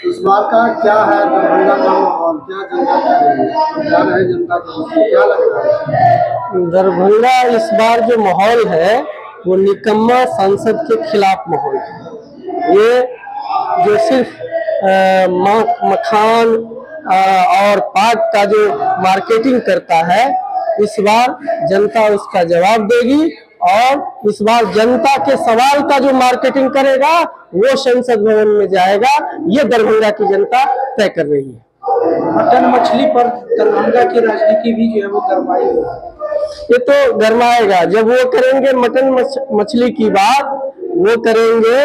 इस बार का क्या है दरभंगा का माहौल, क्या जनता कह रही है, क्या रहे जनता का, क्या लग रहा है? दरभंगा इस बार जो माहौल है वो निकम्मा सांसद के खिलाफ माहौल है। ये जो सिर्फ मखान और पाक का जो मार्केटिंग करता है, इस बार जनता उसका जवाब देगी और इस बार जनता के सवाल का जो मार्केटिंग करेगा वो संसद भवन में जाएगा। ये दरभंगा की जनता तय कर रही है। मटन मछली पर दरभंगा की राजनीति भी जो है वो गरमाई है। ये तो गरमाएगा जब वो करेंगे मटन मछली की बात, वो करेंगे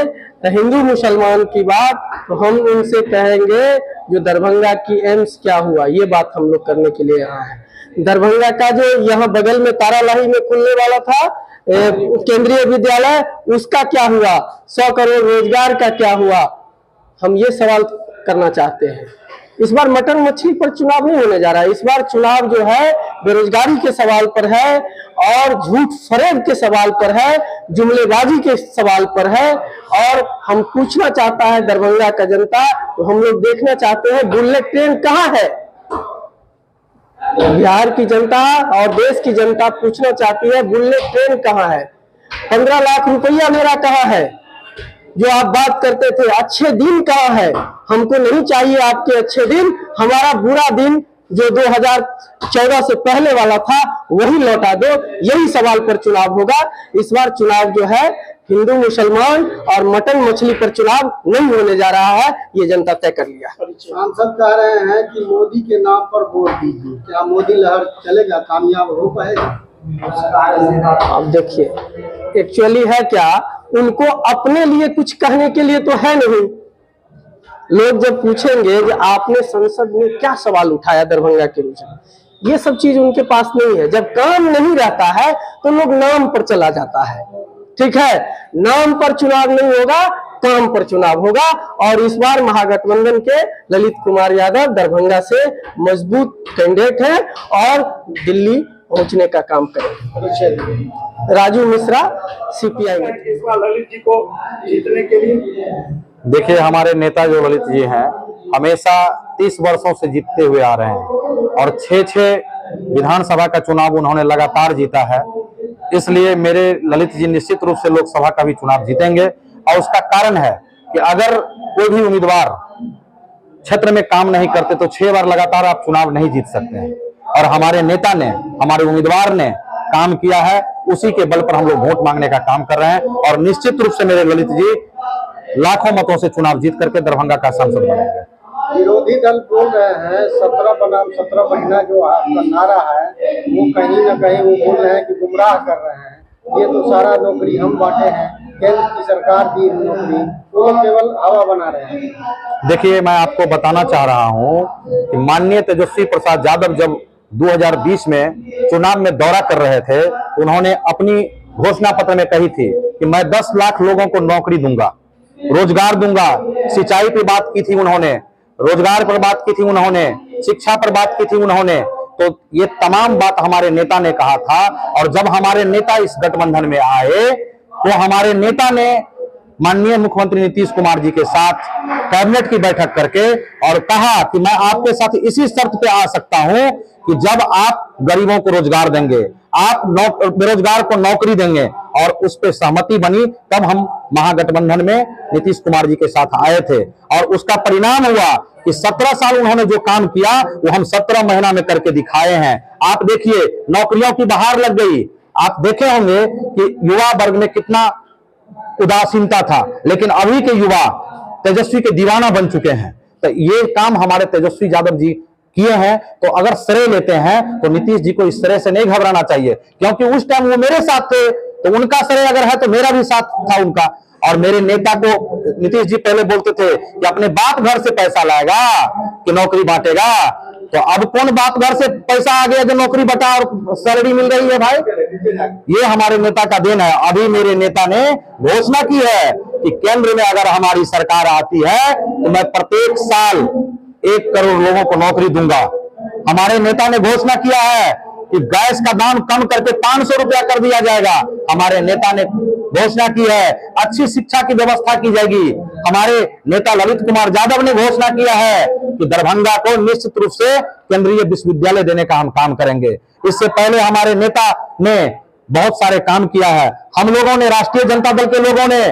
हिंदू मुसलमान की बात, तो हम उनसे कहेंगे जो दरभंगा की एम्स क्या हुआ, ये बात हम लोग करने के लिए यहाँ है। दरभंगा का जो यहाँ बगल में तारालाही में खुलने वाला था केंद्रीय विद्यालय, उसका क्या हुआ, 100 करोड़ रोजगार का क्या हुआ, हम ये सवाल करना चाहते हैं। इस बार मटन मछली पर चुनाव नहीं होने जा रहा है। इस बार चुनाव जो है बेरोजगारी के सवाल पर है और झूठ फरेब के सवाल पर है, जुमलेबाजी के सवाल पर है। और हम पूछना चाहता है दरभंगा का जनता, तो हम लोग देखना चाहते हैं बुलेट ट्रेन कहाँ है। बिहार की जनता और देश की जनता पूछना चाहती है बुलेट ट्रेन कहाँ है। 15 लाख रुपया मेरा कहाँ है जो आप बात करते थे, अच्छे दिन कहाँ है। हमको नहीं चाहिए आपके अच्छे दिन, हमारा बुरा दिन जो 2014 से पहले वाला था वही लौटा दो। यही सवाल पर चुनाव होगा। इस बार चुनाव जो है हिंदू मुसलमान और मटन मछली पर चुनाव नहीं होने जा रहा है, ये जनता तय कर लिया। सांसद कह रहे हैं कि मोदी के नाम पर वोट दीजिए, क्या मोदी लहर चलेगा, कामयाब हो पाएगा? अब देखिए एक्चुअली है क्या, उनको अपने लिए कुछ कहने के लिए तो है नहीं। लोग जब पूछेंगे कि आपने संसद में क्या सवाल उठाया दरभंगा के विषय, ये सब चीज उनके पास नहीं है। जब काम नहीं रहता है तो लोग नाम पर चला जाता है। ठीक है, नाम पर चुनाव नहीं होगा, काम पर चुनाव होगा। और इस बार महागठबंधन के ललित कुमार यादव दरभंगा से मजबूत कैंडिडेट हैं और दिल्ली पहुंचने का काम करेंगे। राजू मिश्रा CPI में। ललित जी को जीतने के लिए देखिए, हमारे नेता जो ललित जी हैं हमेशा 30 वर्षों से जीतते हुए आ रहे हैं और 6 विधानसभा का चुनाव उन्होंने लगातार जीता है। इसलिए मेरे ललित जी निश्चित रूप से लोकसभा का भी चुनाव जीतेंगे। और उसका कारण है कि अगर कोई भी उम्मीदवार क्षेत्र में काम नहीं करते तो 6 बार लगातार आप चुनाव नहीं जीत सकते हैं। और हमारे नेता ने, हमारे उम्मीदवार ने काम किया है, उसी के बल पर हम लोग वोट मांगने का काम कर रहे हैं। और निश्चित रूप से मेरे ललित जी लाखों मतों से चुनाव जीत करके दरभंगा का सांसद बनेंगे। विरोधी दल बोल रहे हैं 17 बनाम 17 महीना जो आपका नारा है वो कहीं ना कहीं वो बोल रहे हैं कि गुमराह कर रहे हैं। ये तो सारा नौकरी हम बांटे हैं, केंद्र की सरकार दी नौकरी, वो केवल हवा बना रहे हैं। देखिए, मैं आपको बताना चाह रहा हूं कि माननीय तेजस्वी प्रसाद यादव जब 2020 में चुनाव में दौरा कर रहे थे, उन्होंने अपनी घोषणा पत्र में कही थी कि मैं 10 लाख लोगों को नौकरी दूंगा, रोजगार दूंगा। सिंचाई पर बात की थी उन्होंने, रोजगार पर बात की थी उन्होंने, शिक्षा पर बात की थी उन्होंने। तो ये तमाम बात हमारे नेता ने कहा था। और जब हमारे नेता इस गठबंधन में आए तो हमारे नेता ने माननीय मुख्यमंत्री नीतीश कुमार जी के साथ कैबिनेट की बैठक करके और कहा कि मैं आपके साथ इसी शर्त पे आ सकता हूं कि जब आप गरीबों को रोजगार देंगे, आप बेरोजगार को नौकरी देंगे। और उस पे सहमति बनी, तब हम महागठबंधन में नीतीश कुमार जी के साथ आए थे। और उसका परिणाम हुआ कि 17 साल उन्होंने जो काम किया वो हम 17 महीना में करके दिखाए हैं। आप देखिए, नौकरियों की बहार लग गई। आप देखे होंगे कि युवा वर्ग में कितना उदासीनता था, लेकिन अभी के युवा तेजस्वी के दीवाना बन चुके हैं। तो ये काम हमारे तेजस्वी यादव जी किए हैं। तो अगर श्रेय लेते हैं तो नीतीश जी को इस श्रेय से नहीं घबराना चाहिए, क्योंकि उस टाइम वो मेरे साथ थे, तो उनका श्रेय अगर है तो मेरा भी साथ था उनका। और मेरे नेता को नीतीश जी पहले बोलते थे कि अपने बाप घर से पैसा लाएगा कि नौकरी बांटेगा। तो अब कौन बाप घर से पैसा आ गया जो नौकरी बटा और सैलरी मिल रही है? भाई, ये हमारे नेता का देन है। अभी मेरे नेता ने घोषणा की है कि केंद्र में अगर हमारी सरकार आती है तो मैं प्रत्येक साल 1 करोड़ लोगों को नौकरी दूंगा। हमारे नेता ने घोषणा किया है कि गैस का दाम कम करके 500 रुपया कर दिया जाएगा। हमारे नेता ने घोषणा की है, अच्छी शिक्षा की व्यवस्था की जाएगी। हमारे नेता ललित कुमार यादव ने घोषणा किया है कि दरभंगा को निश्चित रूप से केंद्रीय विश्वविद्यालय देने का हम काम करेंगे। इससे पहले हमारे नेता ने बहुत सारे काम किया है। हम लोगों ने, राष्ट्रीय जनता दल के लोगों ने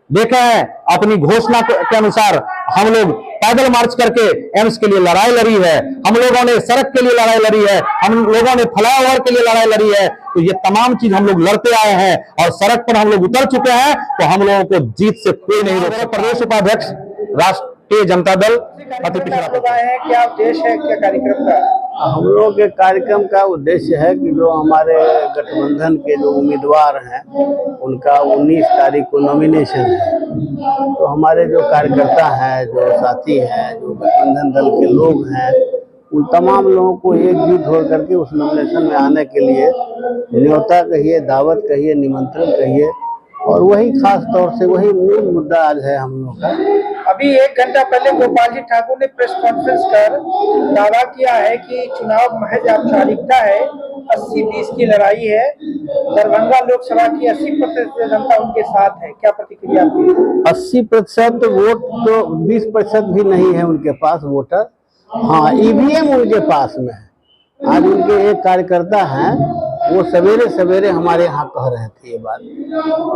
देखे हैं, अपनी घोषणा के अनुसार हम लोग पैदल मार्च करके एम्स के लिए लड़ाई लड़ी है, हम लोगों ने सड़क के लिए लड़ाई लड़ी है, हम लोगों ने फ्लाईओवर के लिए लड़ाई लड़ी है। तो ये तमाम चीज हम लोग लड़ते आए हैं और सड़क पर हम लोग उतर चुके हैं। तो हम लोगों को जीत से कोई नहीं रोक सकता। प्रदेश उपाध्यक्ष राष्ट्रीय जनता दल अति पिछड़ा। क्या उद्देश्य है, क्या कार्यक्रम का? हम लोग के कार्यक्रम का उद्देश्य है कि जो हमारे गठबंधन के जो उम्मीदवार हैं उनका 19 तारीख को नॉमिनेशन है। तो हमारे जो कार्यकर्ता हैं, जो साथी हैं, जो गठबंधन दल के लोग हैं, उन तमाम लोगों को एकजुट होकर के उस नॉमिनेशन में आने के लिए न्योता कहिए, दावत कहिए, निमंत्रण कहिए, और वही खास तौर से वही मूल मुद्दा आज है हम लोग का। अभी 1 घंटा पहले गोपाल जी ठाकुर ने प्रेस कॉन्फ्रेंस कर दावा किया है कि चुनाव महज औपचारिकता है, 80-20 की लड़ाई है, दरभंगा लोकसभा की 80% जनता उनके साथ है। क्या प्रतिक्रिया आपकी? 80% वोट तो 20% भी नहीं है उनके पास वोटर। हाँ, ईवीएम उनके पास में है। आज उनके एक कार्यकर्ता हैं, वो सवेरे सवेरे हमारे यहाँ कह रहे थे ये बात।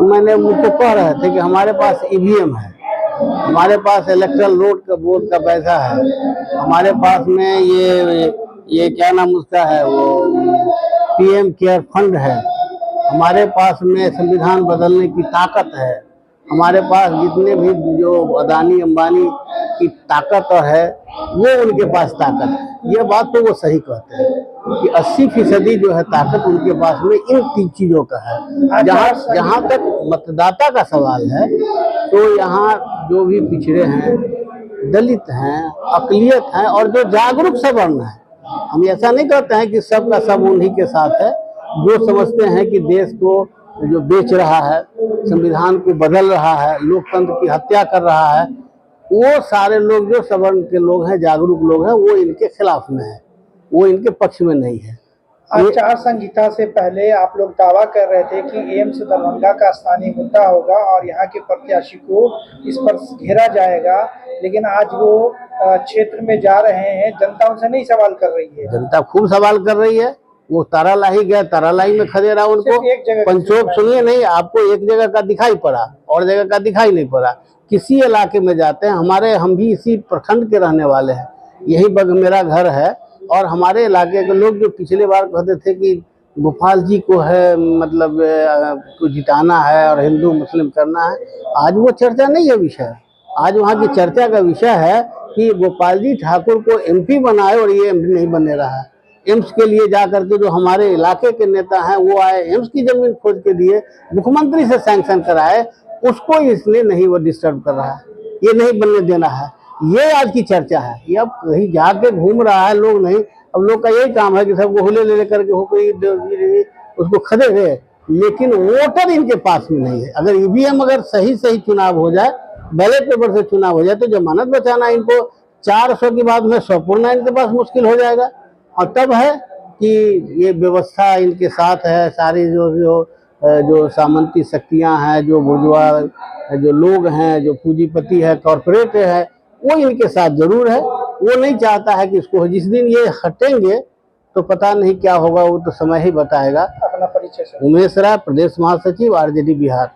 मैंने उनको कह रहे थे कि हमारे पास ईवीएम है, हमारे पास इलेक्ट्रल बोर्ड का पैसा है, हमारे पास में ये क्या नाम उसका है, वो पीएम केयर फंड है, हमारे पास में संविधान बदलने की ताकत है, हमारे पास जितने भी जो अदानी अंबानी की ताकत है वो उनके पास ताकत है। ये बात तो वो सही कहते हैं कि 80% जो है ताकत उनके पास में इन 3 चीजों का है। जहाँ तक मतदाता का सवाल है तो यहाँ जो भी पिछड़े हैं, दलित हैं, अकलियत हैं और जो जागरूक सवर्ण है, हम ऐसा नहीं कहते हैं कि सबका सब उन्हीं के साथ है। जो समझते हैं कि देश को जो बेच रहा है, संविधान को बदल रहा है, लोकतंत्र की हत्या कर रहा है, वो सारे लोग जो सवर्ण के लोग हैं, जागरूक लोग हैं, वो इनके खिलाफ में है, वो इनके पक्ष में नहीं है। आचार संहिता से पहले आप लोग दावा कर रहे थे कि एम्स दरभंगा का स्थानीय मुद्दा होगा और यहाँ के प्रत्याशी को इस पर घेरा जाएगा, लेकिन आज वो क्षेत्र में जा रहे हैं, जनता उनसे नहीं सवाल कर रही है। जनता खूब सवाल कर रही है। वो तारालाही गया, तारालाही में खड़े रहा, उनको पंचोक सुनिए नहीं, आपको एक जगह का दिखाई पड़ा और जगह का दिखाई नहीं पड़ा। किसी इलाके में जाते हैं, हम भी इसी प्रखंड के रहने वाले हैं, यही बग मेरा घर है, और हमारे इलाके के लोग जो पिछले बार कहते थे कि गोपाल जी को है मतलब को जिताना है और हिंदू मुस्लिम करना है, आज वो चर्चा नहीं है विषय। आज वहाँ की चर्चा का विषय है कि गोपाल जी ठाकुर को एमपी बनाए और ये एमपी नहीं बने रहा है। एम्स के लिए जा करके जो हमारे इलाके के नेता हैं वो आए, एम्स की जमीन खोज के दिए, मुख्यमंत्री से सैंक्शन कराए, उसको इसलिए नहीं वो डिस्टर्ब कर रहा है, ये नहीं बनने देना है। ये आज की चर्चा है। ये अब कहीं जाके घूम रहा है, लोग नहीं, अब लोग का यही काम है कि सबको हुले ले करके हो कोई उसको खड़े रहे, लेकिन वोटर इनके पास में नहीं है। अगर ईवीएम अगर सही चुनाव हो जाए, बैलेट पेपर से चुनाव हो जाए, तो जमानत बचाना इनको 400 की बात में 100 पूर्णा इनके पास मुश्किल हो जाएगा। और तब है कि ये व्यवस्था इनके साथ है, सारी जो सामंती शक्तियां हैं, जो बुर्जुआ जो लोग हैं, जो पूंजीपति है, कॉरपोरेट है, वो इनके साथ जरूर है। वो नहीं चाहता है कि इसको, जिस दिन ये हटेंगे तो पता नहीं क्या होगा, वो तो समय ही बताएगा। अपना परिचय। उमेश राय, प्रदेश महासचिव, आरजेडी बिहार।